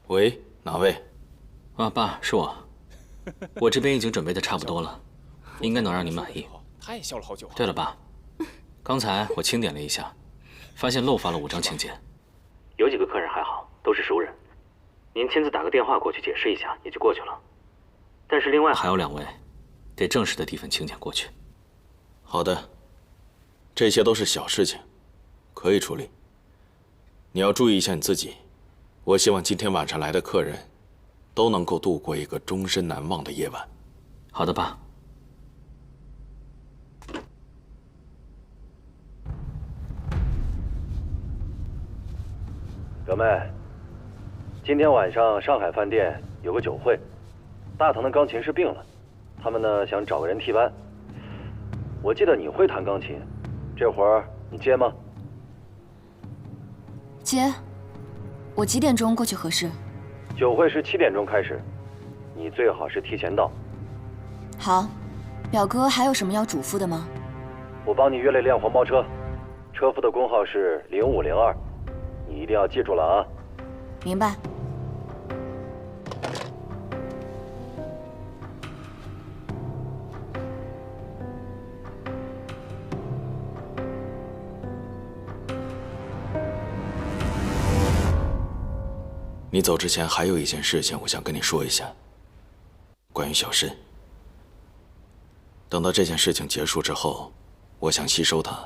喂，哪位？啊，爸，是我。我这边已经准备的差不多了，应该能让您满意。他也笑了好久。对了，爸，刚才我清点了一下，发现漏发了5张请柬。有几个客人还好，都是熟人，您亲自打个电话过去解释一下也就过去了。但是另外还有2位，得正式的地方请柬过去。好的，这些都是小事情，可以处理。你要注意一下你自己。我希望今天晚上来的客人都能够度过一个终身难忘的夜晚。好的，爸。表妹，今天晚上上海饭店有个酒会，大堂的钢琴师病了，他们呢想找个人替班。我记得你会弹钢琴，这活儿你接吗？接。我几点钟过去合适？酒会是7点钟开始，你最好是提前到。好，表哥还有什么要嘱咐的吗？我帮你约了一辆黄包车，车夫的工号是0502，你一定要记住了啊。明白。你走之前还有一件事情，我想跟你说一下，关于小申。等到这件事情结束之后，我想吸收他，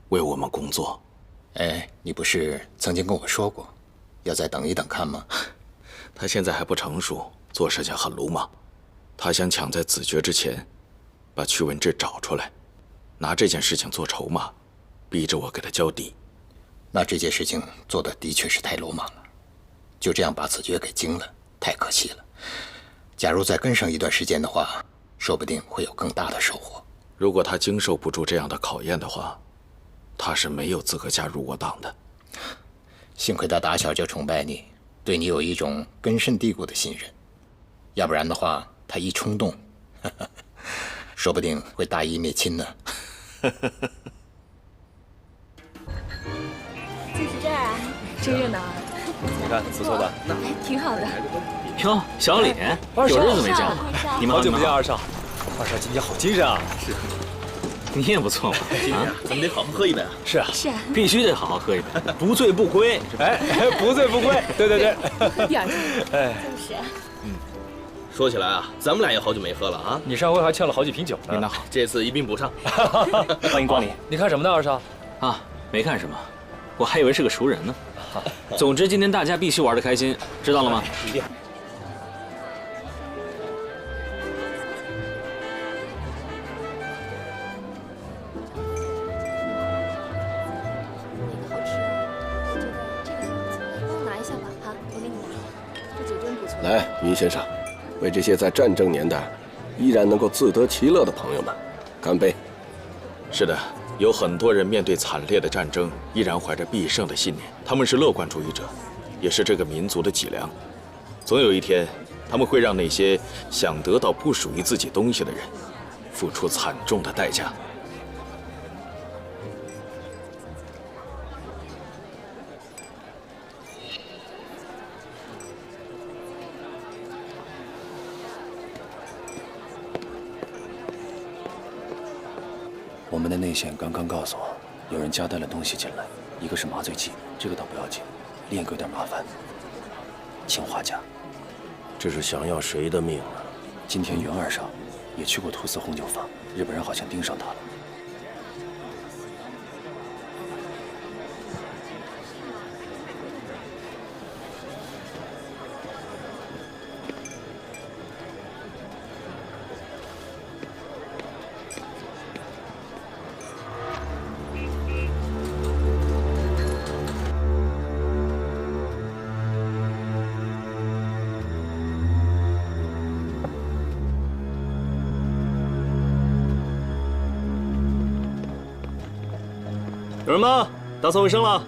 为我们工作。哎，你不是曾经跟我说过，要再等一等看吗？他现在还不成熟，做事情很鲁莽。他想抢在子爵之前，把屈文志找出来，拿这件事情做筹码，逼着我给他交底。那这件事情做的的确是太鲁莽了。就这样把子爵给惊了，太可惜了。假如再跟上一段时间的话，说不定会有更大的收获。如果他经受不住这样的考验的话，他是没有资格加入我党的。幸亏他打小就崇拜你，对你有一种根深蒂固的信任，要不然的话，他一冲动，说不定会大义灭亲呢。就是这儿啊，真热闹啊！你看，不错吧？挺好的。哟，小李，有日子没见了，你们好久不见，二少。二少今天好精神啊！是，你也不错嘛。啊，咱们得好好喝一杯啊！是啊，是啊，必须得好好喝一杯，不醉不归。哎，不醉不归。对对对。第二天。哎，就是啊。说起来啊，咱们俩也好久没喝了啊。你上回还欠了好几瓶酒呢。领导好，这次一并补上。欢迎光临。你看什么呢，二少？啊，没看什么，我还以为是个熟人呢。总之，今天大家必须玩得开心，知道了吗？一定。好吃，我觉得这个很不错，帮我拿一下吧。好，我给你拿。这酒真不错。来，于先生，为这些在战争年代依然能够自得其乐的朋友们，干杯！是的，有很多人面对惨烈的战争，依然怀着必胜的信念。他们是乐观主义者，也是这个民族的脊梁。总有一天，他们会让那些想得到不属于自己东西的人，付出惨重的代价。我们的内线刚刚告诉我，有人夹带了东西进来，一个是麻醉剂，这个倒不要紧，另一个有点麻烦，氰化钾。这是想要谁的命啊？今天袁二少也去过图斯红酒坊，日本人好像盯上他了。有人吗？打扫卫生了。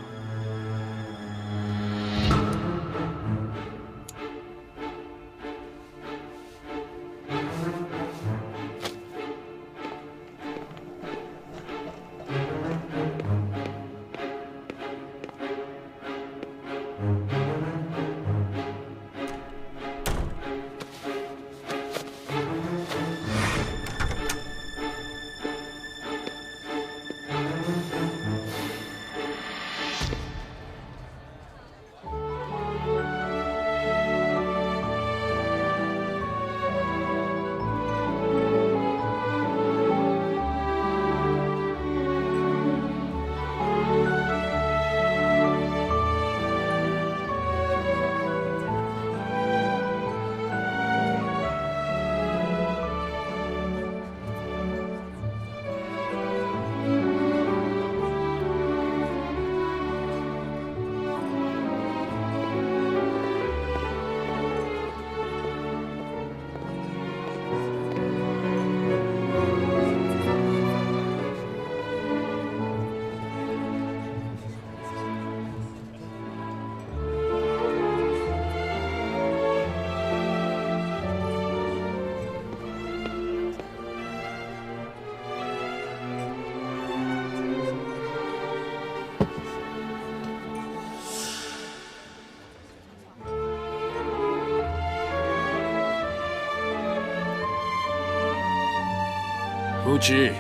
木之，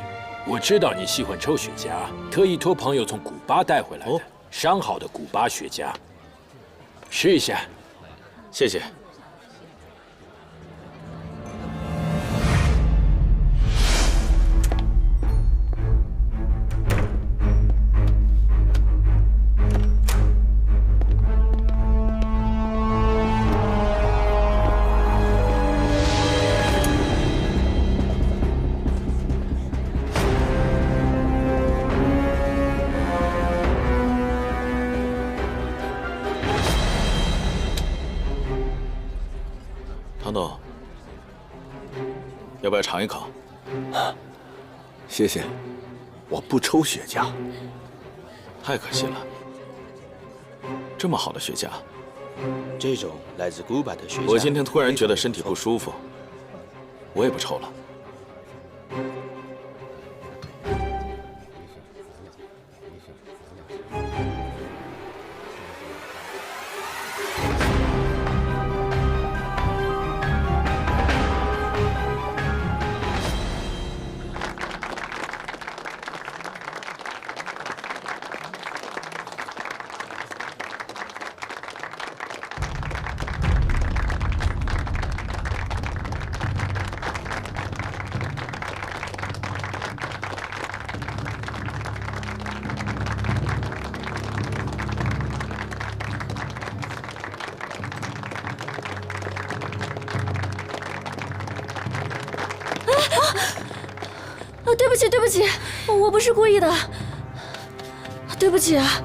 我知道你喜欢抽雪茄，特意托朋友从古巴带回来的，上好的古巴雪茄，试一下。谢谢。唐董，要不要尝一口？谢谢，我不抽雪茄。太可惜了，这么好的雪茄。这种来自古巴的雪茄。我今天突然觉得身体不舒服，我也不抽了。对不起，对不起，我不是故意的，对不起啊。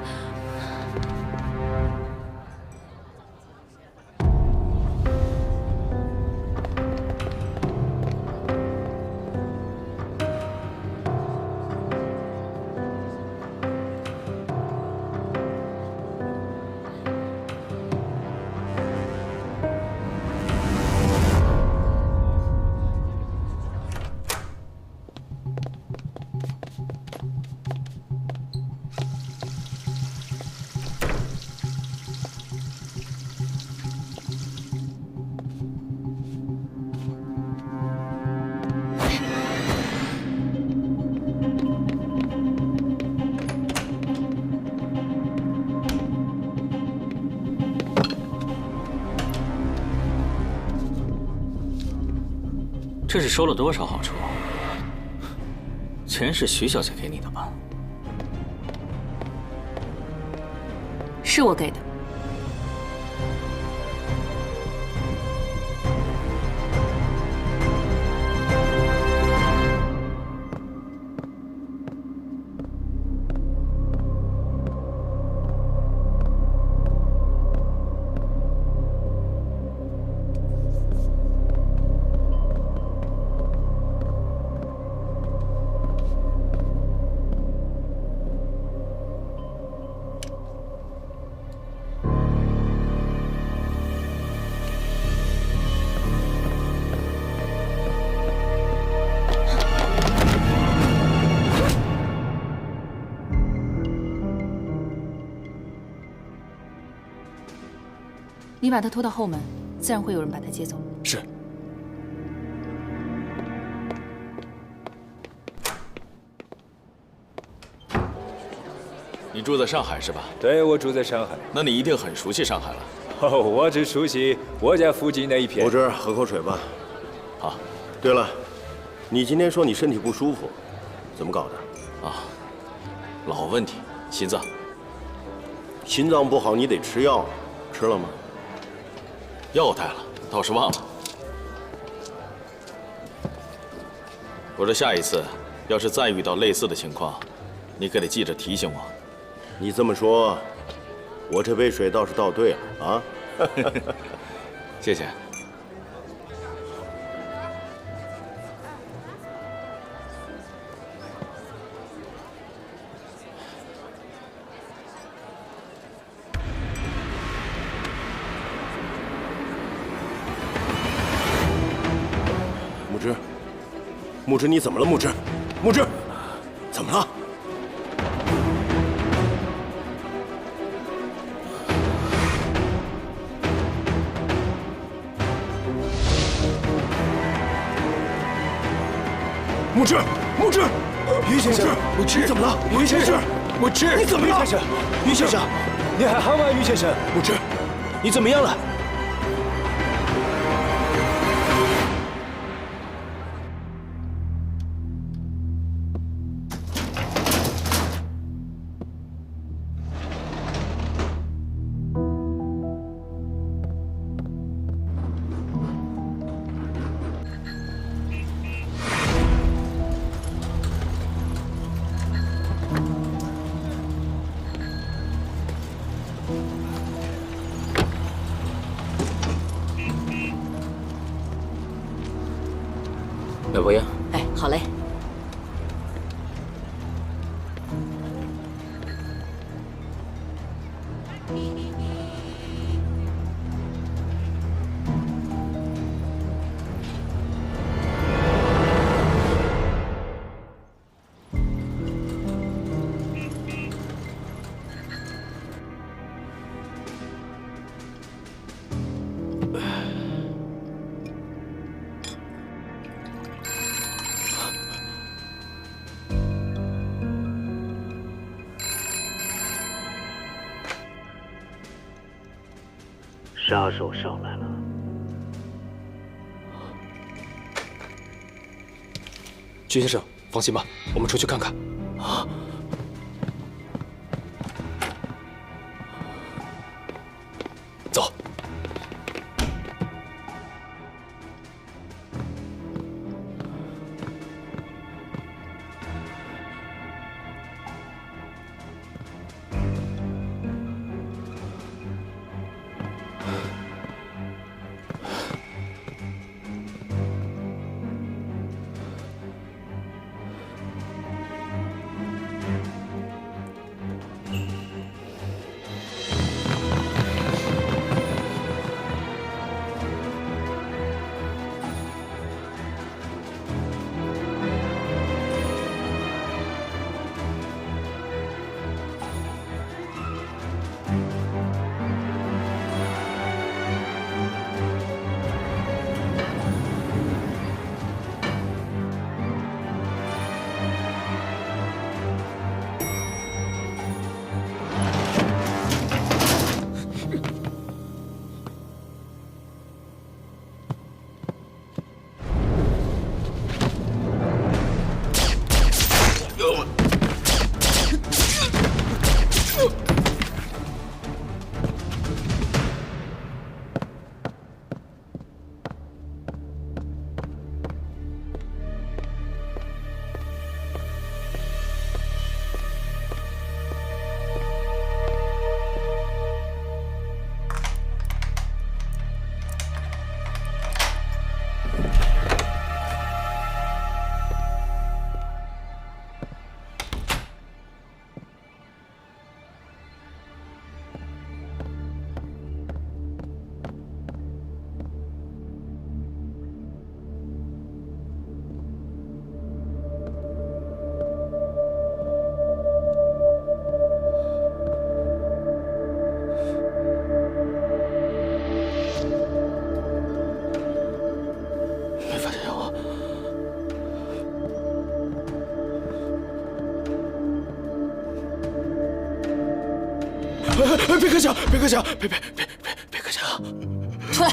这是收了多少好处？钱是徐小姐给你的吧？是我给的。你把他拖到后门，自然会有人把他接走。是。你住在上海是吧？对，我住在上海。那你一定很熟悉上海了。哦，我只熟悉我家附近那一片。木之，喝口水吧。好。对了，你今天说你身体不舒服，怎么搞的？啊，老问题，心脏。心脏不好，你得吃药，吃了吗？药带了，倒是忘了。我说下一次，要是再遇到类似的情况，你可得记着提醒我。你这么说，我这杯水倒是倒对了啊！谢谢。木之，你怎么了？木之，木之，怎么了？木之，木之，于先生，木之，你怎么了？于先生，木之，你怎么了？于先生，于先生，你还好吗？于先生，木之，你怎么样了？美婆烟。哎，好嘞。杀手上来了。鞠先生，放心吧，我们出去看看。啊！走。别开枪！别开枪！别开枪！出来！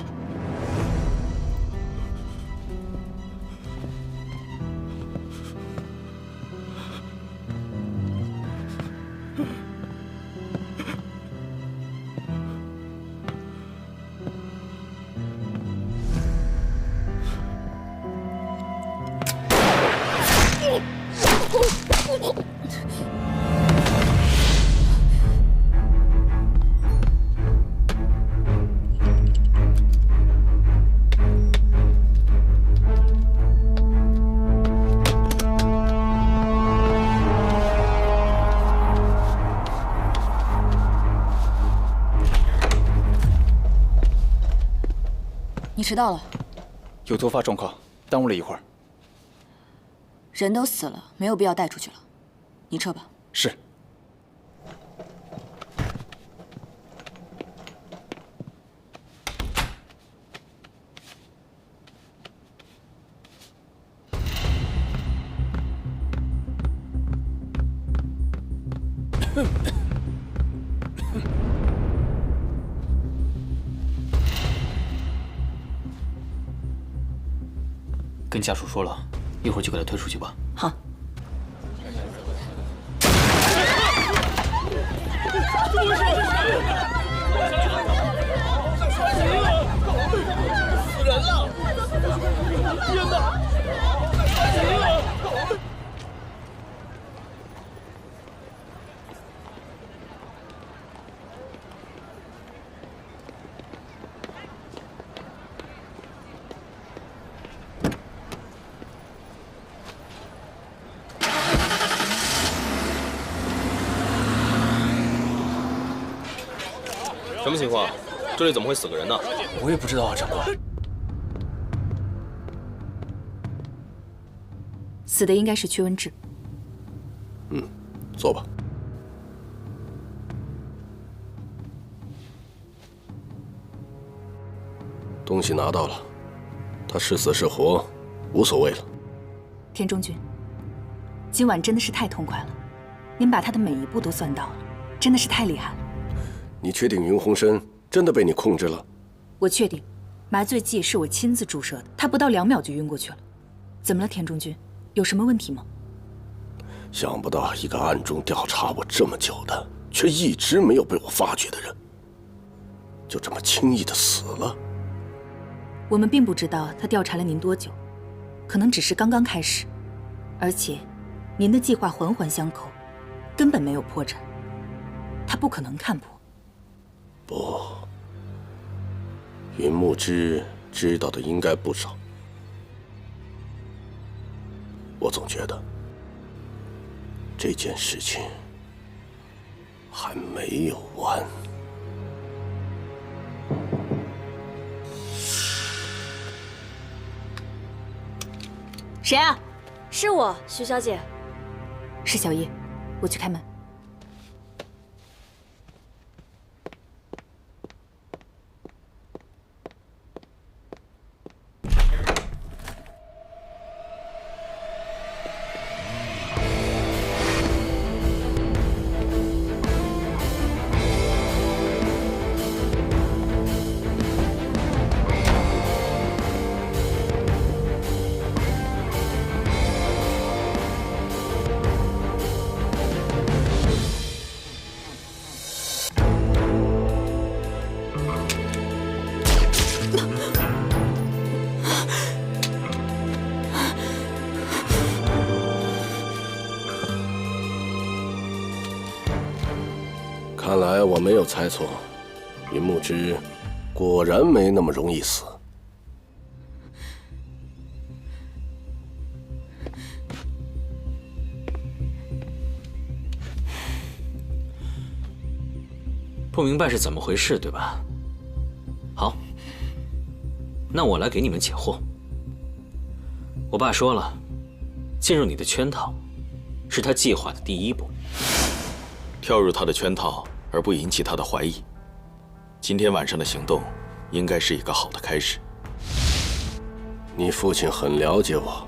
你迟到了，有突发状况，耽误了一会儿。人都死了，没有必要带出去了。你撤吧。是。跟家属说了，一会儿就给他推出去吧。好。怎么回事？死人了！天哪！什么情况？这里怎么会死个人呢？我也不知道啊，长官。死的应该是屈文志。坐吧。东西拿到了，他是死是活，无所谓了。田中君，今晚真的是太痛快了，您把他的每一步都算到了，真的是太厉害了。你确定云鸿生真的被你控制了？我确定，麻醉剂是我亲自注射的，他不到2秒就晕过去了。怎么了，田中君？有什么问题吗？想不到一个暗中调查我这么久的，却一直没有被我发觉的人，就这么轻易的死了。我们并不知道他调查了您多久，可能只是刚刚开始，而且您的计划环环相扣，根本没有破绽，他不可能看破。不，云木之知道的应该不少。我总觉得这件事情还没有完。谁啊？是我，徐小姐。是小叶，我去开门。看来我没有猜错，云木之果然没那么容易死。不明白是怎么回事，对吧？好，那我来给你们解惑。我爸说了，进入你的圈套，是他计划的第一步。跳入他的圈套而不引起他的怀疑，今天晚上的行动应该是一个好的开始。你父亲很了解我。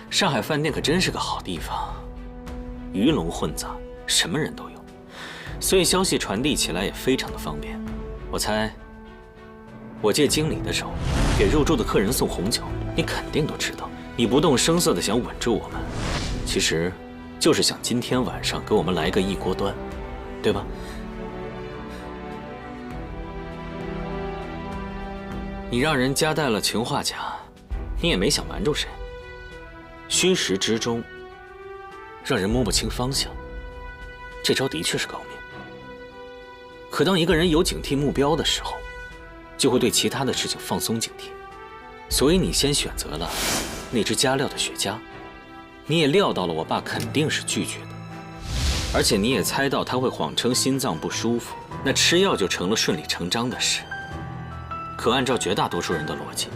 上海饭店可真是个好地方，鱼龙混杂，什么人都有，所以消息传递起来也非常的方便。我猜，我借经理的手给入住的客人送红酒，你肯定都知道。你不动声色的想稳住我们，其实就是想今天晚上给我们来个一锅端，对吧？你让人夹带了氰化钾，你也没想瞒住谁，虚实之中让人摸不清方向，这招的确是高明。可当一个人有警惕目标的时候，就会对其他的事情放松警惕，所以你先选择了那只加料的雪茄，你也料到了我爸肯定是拒绝的，而且你也猜到他会谎称心脏不舒服，那吃药就成了顺理成章的事。可按照绝大多数人的逻辑，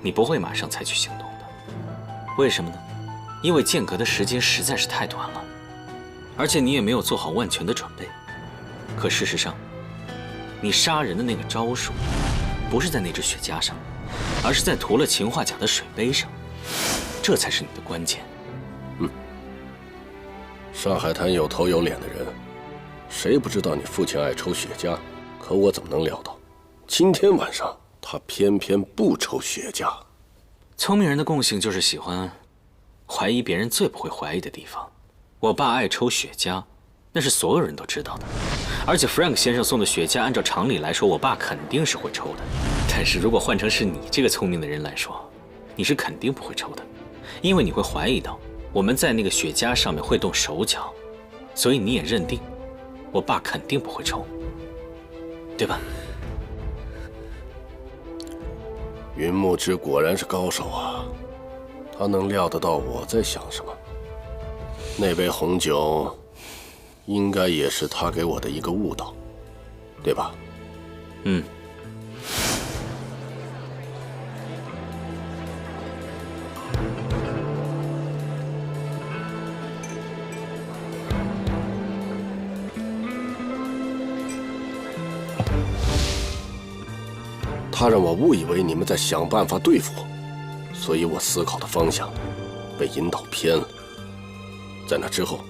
你不会马上采取行动的。为什么呢？因为间隔的时间实在是太短了，而且你也没有做好万全的准备。可事实上，你杀人的那个招数，不是在那只雪茄上，而是在涂了氰化钾的水杯上，这才是你的关键。上海滩有头有脸的人，谁不知道你父亲爱抽雪茄？可我怎么能料到，今天晚上他偏偏不抽雪茄？聪明人的共性就是喜欢怀疑别人最不会怀疑的地方。我爸爱抽雪茄，那是所有人都知道的。而且 Frank 先生送的雪茄，按照常理来说，我爸肯定是会抽的。但是如果换成是你这个聪明的人来说，你是肯定不会抽的，因为你会怀疑到我们在那个雪茄上面会动手脚，所以你也认定我爸肯定不会抽，对吧？云木之果然是高手啊，他能料得到我在想什么。那杯红酒，应该也是他给我的一个误导，对吧？嗯。他让我误以为你们在想办法对付我，所以我思考的方向被引导偏了。在那之后，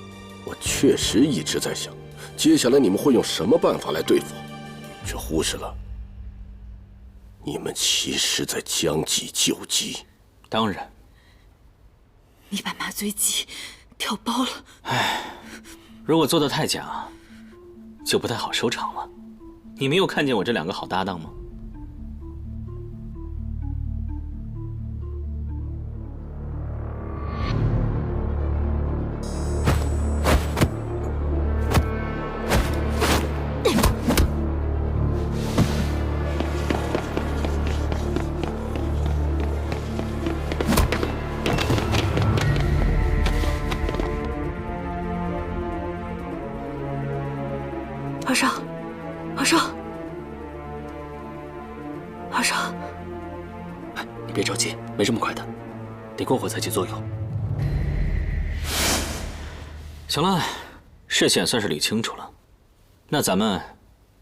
我确实一直在想，接下来你们会用什么办法来对付我，却忽视了你们其实在将计就计。当然，你把麻醉剂调包了。唉，如果做得太假，就不太好收场了。你没有看见我这两个好搭档吗？皇上，皇上，皇上！哎，你别着急，没这么快的，得过会才起作用。行了，视线算是捋清楚了，那咱们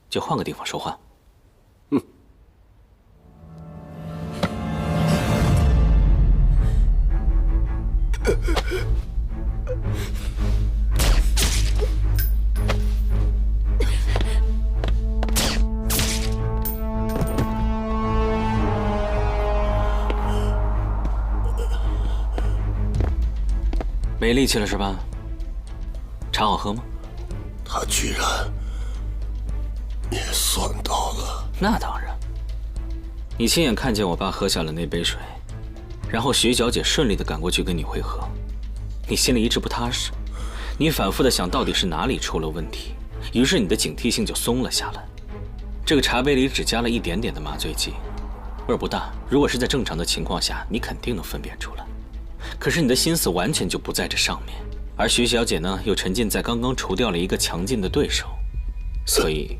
就换个地方说话。没力气了是吧？茶好喝吗？他居然也算到了。那当然。你亲眼看见我爸喝下了那杯水，然后徐小姐顺利地赶过去跟你会合，你心里一直不踏实，你反复地想到底是哪里出了问题，于是你的警惕性就松了下来。这个茶杯里只加了一点点的麻醉剂，味儿不大，如果是在正常的情况下，你肯定能分辨出来。可是你的心思完全就不在这上面，而徐小姐呢，又沉浸在刚刚除掉了一个强劲的对手，所以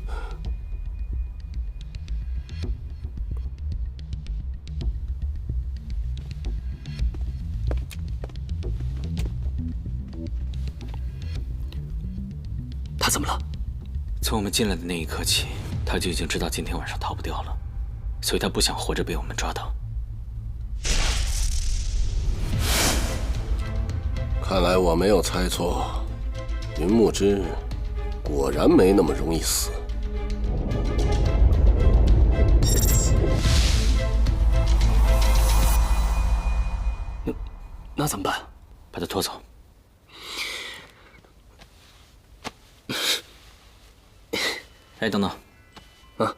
他怎么了？从我们进来的那一刻起，他就已经知道今天晚上逃不掉了，所以他不想活着被我们抓到。看来我没有猜错，云木之果然没那么容易死。那怎么办？把他拖走。哎，等等。啊。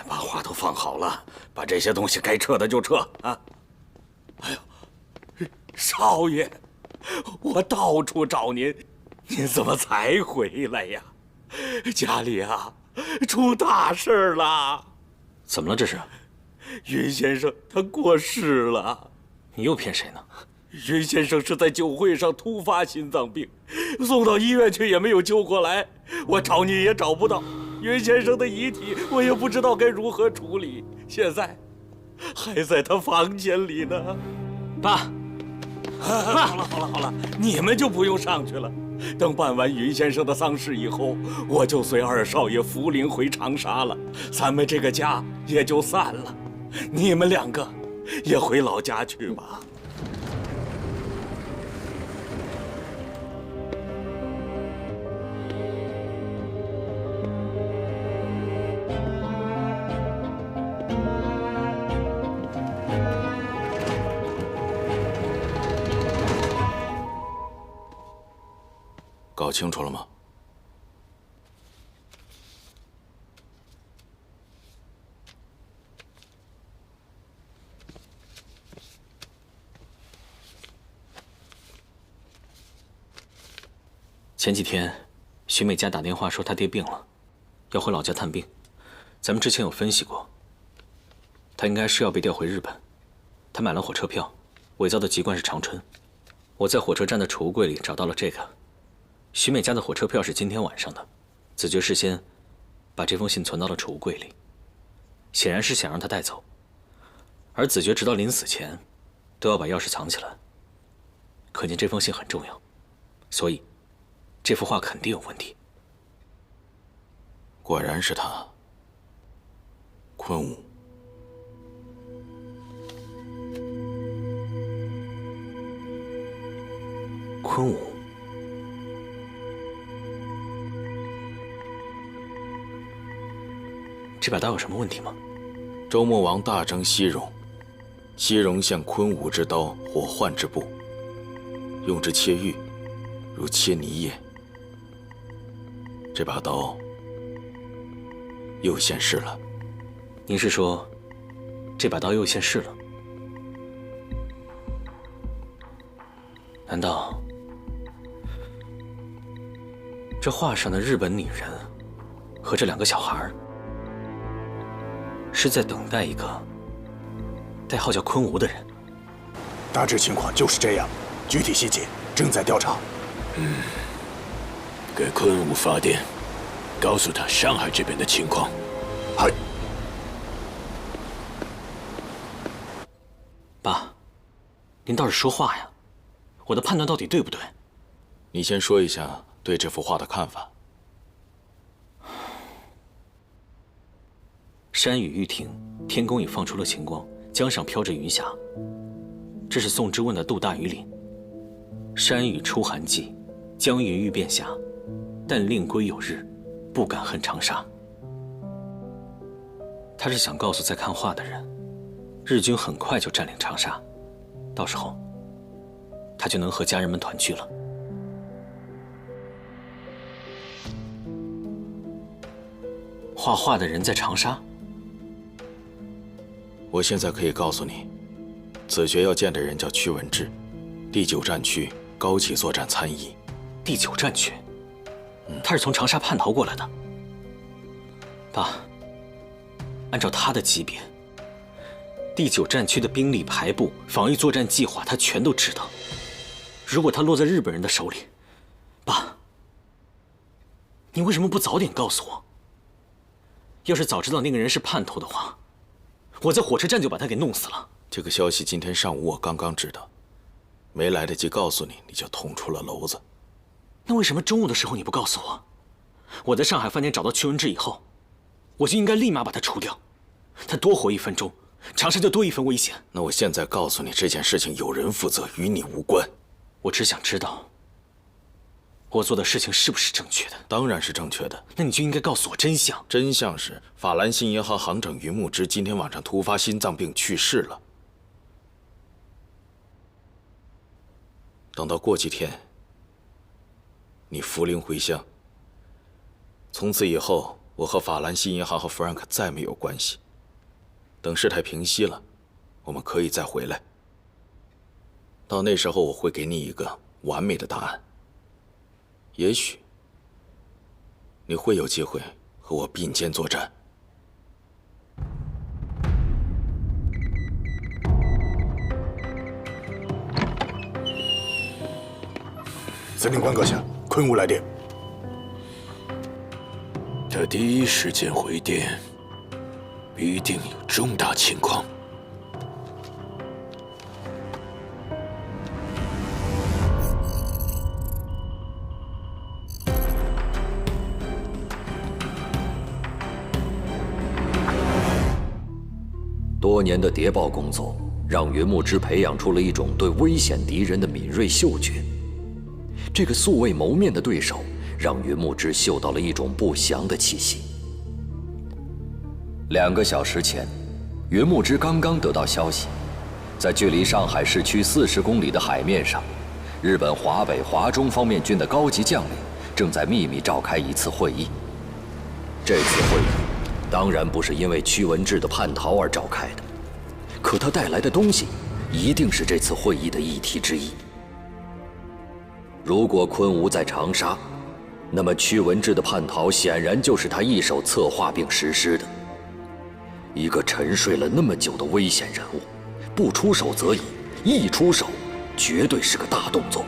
把话都放好了，把这些东西该撤的就撤啊！哎呦，少爷，我到处找您，您怎么才回来呀？家里啊，出大事了！怎么了？这是？云先生他过世了。你又骗谁呢？云先生是在酒会上突发心脏病，送到医院去也没有救过来，我找你也找不到。云先生的遗体我也不知道该如何处理，现在还在他房间里呢。爸，好了，你们就不用上去了。等办完云先生的丧事以后，我就随二少爷扶灵回长沙了，咱们这个家也就散了。你们两个也回老家去吧。搞清楚了吗？前几天，徐美嘉打电话说她爹病了，要回老家探病。咱们之前有分析过，她应该是要被调回日本。她买了火车票，伪造的籍贯是长春。我在火车站的储物柜里找到了这个。徐美嘉的火车票是今天晚上的，子爵事先把这封信存到了储物柜里，显然是想让她带走。而子爵直到临死前，都要把钥匙藏起来，可见这封信很重要，所以这幅画肯定有问题。果然是他，昆武。昆武。这把刀有什么问题吗？周穆王大征西戎，西戎向昆武之刀，火患之布，用之切玉，如切泥也。这把刀又现世了。您是说，这把刀又现世了？难道这画上的日本女人和这两个小孩是在等待一个代号叫昆吾的人？大致情况就是这样，具体细节正在调查。给昆吾发电，告诉他上海这边的情况。嗨，爸，您倒是说话呀！我的判断到底对不对？你先说一下对这幅画的看法。山雨欲停，天空已放出了晴光，江上飘着云霞。这是宋之问的《杜大禹岭》。山雨初寒季，江云欲变霞，但令归有日，不敢恨长沙。他是想告诉在看画的人，日军很快就占领长沙，到时候他就能和家人们团聚了。画画的人在长沙？我现在可以告诉你，子爵要见的人叫屈文志，第9战区高级作战参议。第9战区？他是从长沙叛逃过来的。爸，按照他的级别，第9战区的兵力排布、防御作战计划，他全都知道。如果他落在日本人的手里，爸，你为什么不早点告诉我？要是早知道那个人是叛徒的话，我在火车站就把他给弄死了。这个消息今天上午我刚刚知道，没来得及告诉你，你就捅出了篓子。那为什么中午的时候你不告诉我？我在上海饭店找到屈文志以后，我就应该立马把他除掉。他多活1分钟，长沙就多1分危险。那我现在告诉你，这件事情有人负责，与你无关。我只想知道，我做的事情是不是正确的？当然是正确的。那你就应该告诉我真相。真相是，法兰西银行行长云木之今天晚上突发心脏病去世了。等到过几天，你扶灵回乡。从此以后，我和法兰西银行和弗兰克再没有关系。等事态平息了，我们可以再回来。到那时候，我会给你一个完美的答案。也许你会有机会和我并肩作战。司令官阁下，昆吾来电。他第一时间回电，必定有重大情况。多年的谍报工作，让云木之培养出了一种对危险敌人的敏锐嗅觉。这个素未谋面的对手，让云木之嗅到了一种不祥的气息。2个小时前，云木之刚刚得到消息，在距离上海市区40公里的海面上，日本华北、华中方面军的高级将领正在秘密召开一次会议。这次会议当然不是因为屈文志的叛逃而召开的，可他带来的东西一定是这次会议的议题之一。如果昆吾在长沙，那么屈文志的叛逃显然就是他一手策划并实施的。一个沉睡了那么久的危险人物，不出手则已，一出手绝对是个大动作。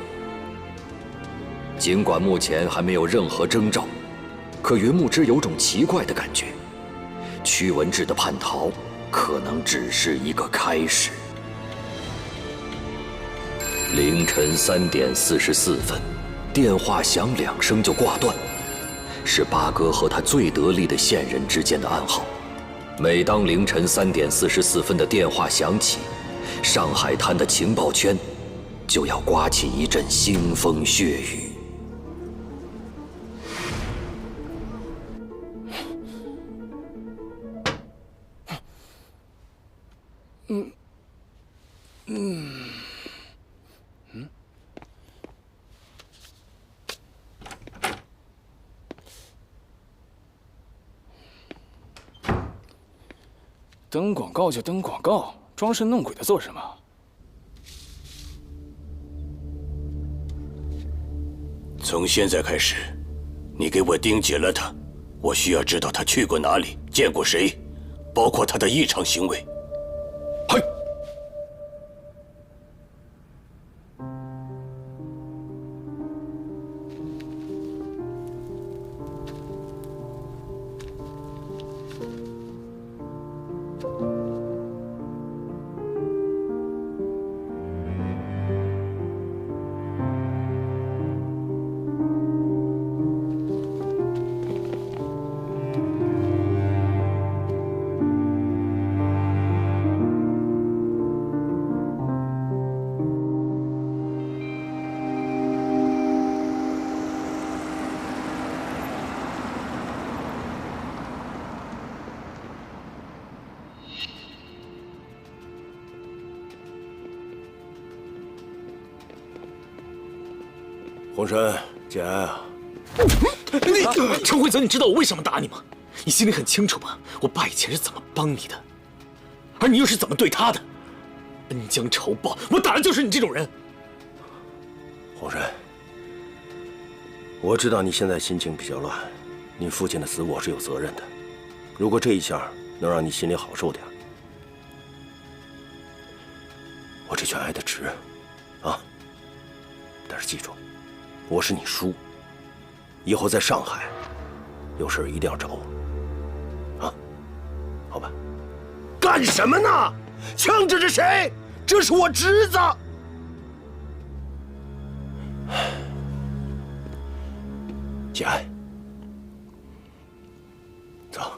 尽管目前还没有任何征兆，可云木之有种奇怪的感觉，屈文志的叛逃可能只是一个开始。凌晨3点44分，电话响2声就挂断，是八哥和他最得力的线人之间的暗号。每当凌晨3点44分的电话响起，上海滩的情报圈就要刮起一阵腥风血雨。登广告就登广告，装神弄鬼的做什么？从现在开始，你给我盯紧了他，我需要知道他去过哪里，见过谁，包括他的异常行为。嘿。红山，简爱啊！陈慧泽，你知道我为什么打你吗？你心里很清楚吧？我爸以前是怎么帮你的，而你又是怎么对他的？恩将仇报，我打的就是你这种人。红山，我知道你现在心情比较乱，你父亲的死我是有责任的。如果这一下能让你心里好受点，我这拳挨得值啊！但是记住，我是你叔，以后在上海有事一定要找我啊，好吧？干什么呢？枪指着谁？这是我侄子。简爱，走。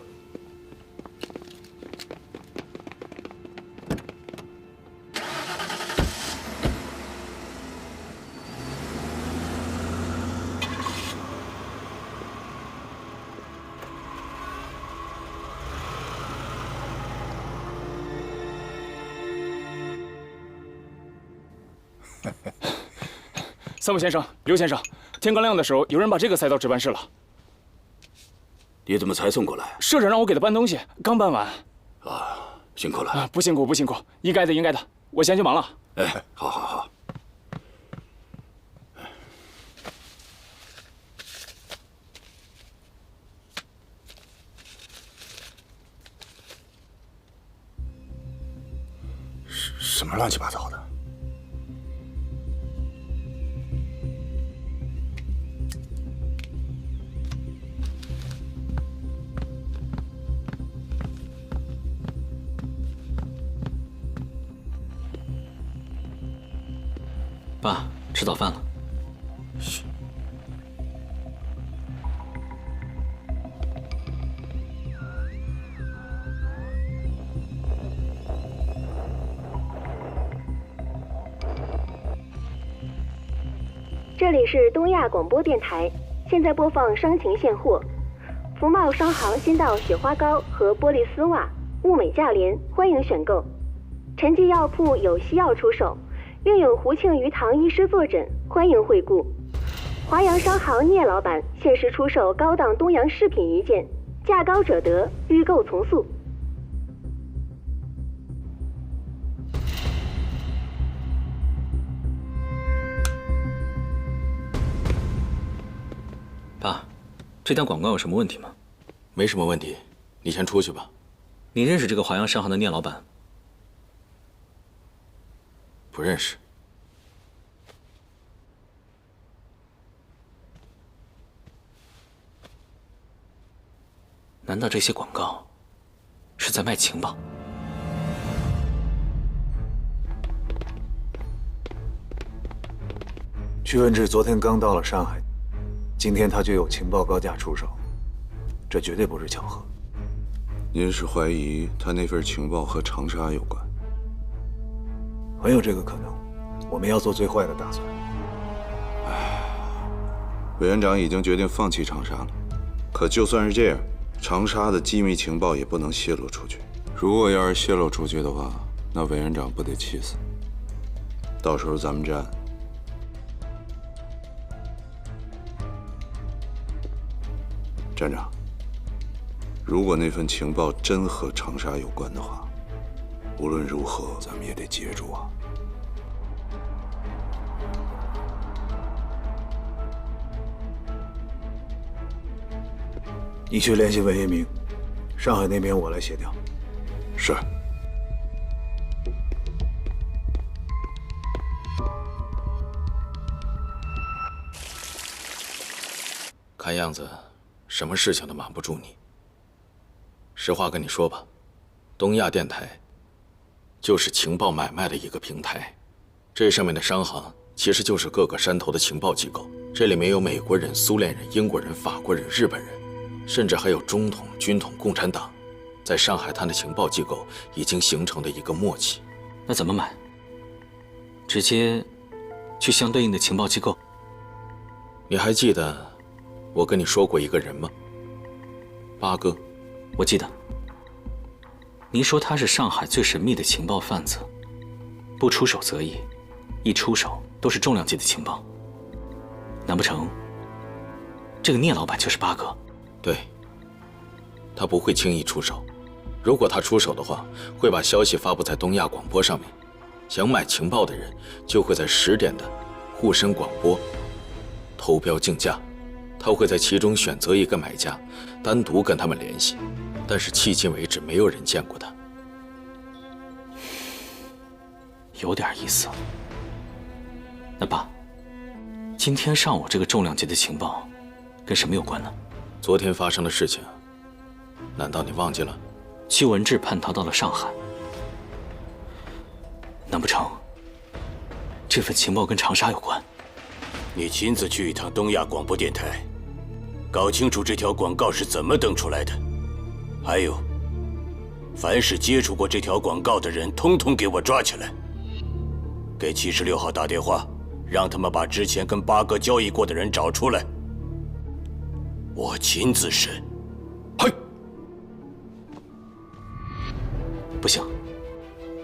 三木先生，刘先生，天刚亮的时候，有人把这个塞到值班室了。你怎么才送过来？社长让我给他搬东西，刚搬完。啊，辛苦了。啊，不辛苦，不辛苦，应该的，应该的。我先去忙了。哎，好好好。什么乱七八糟的？爸，吃早饭了。这里是东亚广播电台，现在播放伤情现货。福茂商行新到雪花膏和玻璃丝袜，物美价廉，欢迎选购。陈记药铺有西药出售，另有胡庆余堂医师坐诊，欢迎惠顾。华阳商行聂老板限时出售高档东洋饰品1件，价高者得，预购从速。爸，这条广告有什么问题吗？没什么问题，你先出去吧。你认识这个华阳商行的聂老板？不认识。难道这些广告是在卖情报？屈文志昨天刚到了上海，今天他就有情报高价出手，这绝对不是巧合。您是怀疑他那份情报和长沙有关？很有这个可能，我们要做最坏的打算。委员长已经决定放弃长沙了，可就算是这样，长沙的机密情报也不能泄露出去。如果要是泄露出去的话，那委员长不得气死？到时候咱们站。站长，如果那份情报真和长沙有关的话，无论如何咱们也得接住啊。你去联系文一鸣，上海那边我来协调。是。看样子，什么事情都瞒不住你。实话跟你说吧，东亚电台就是情报买卖的一个平台，这上面的商行其实就是各个山头的情报机构，这里面有美国人、苏联人、英国人、法国人、日本人，甚至还有中统、军统、共产党。在上海滩的情报机构已经形成了一个默契。那怎么买？直接去相对应的情报机构？你还记得我跟你说过一个人吗？八哥。我记得。您说他是上海最神秘的情报贩子，不出手则已，一出手都是重量级的情报。难不成这个聂老板就是八哥？对，他不会轻易出手。如果他出手的话，会把消息发布在东亚广播上面，想买情报的人就会在10点的沪深广播投标竞价，他会在其中选择一个买家，单独跟他们联系。但是迄今为止，没有人见过他。有点意思。那爸，今天上午这个重量级的情报跟什么有关呢？昨天发生的事情，难道你忘记了？屈文志叛逃到了上海，难不成这份情报跟长沙有关？你亲自去一趟东亚广播电台，搞清楚这条广告是怎么登出来的。还有，凡是接触过这条广告的人，通通给我抓起来。给76号打电话，让他们把之前跟八哥交易过的人找出来，我亲自审。嘿，不行，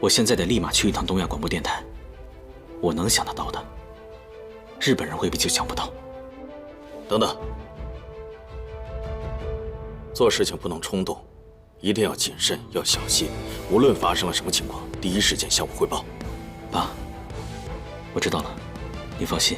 我现在得立马去一趟东亚广播电台。我能想得到的，日本人未必就想不到。等等，做事情不能冲动，一定要谨慎，要小心。无论发生了什么情况，第一时间向我汇报。爸，我知道了，你放心。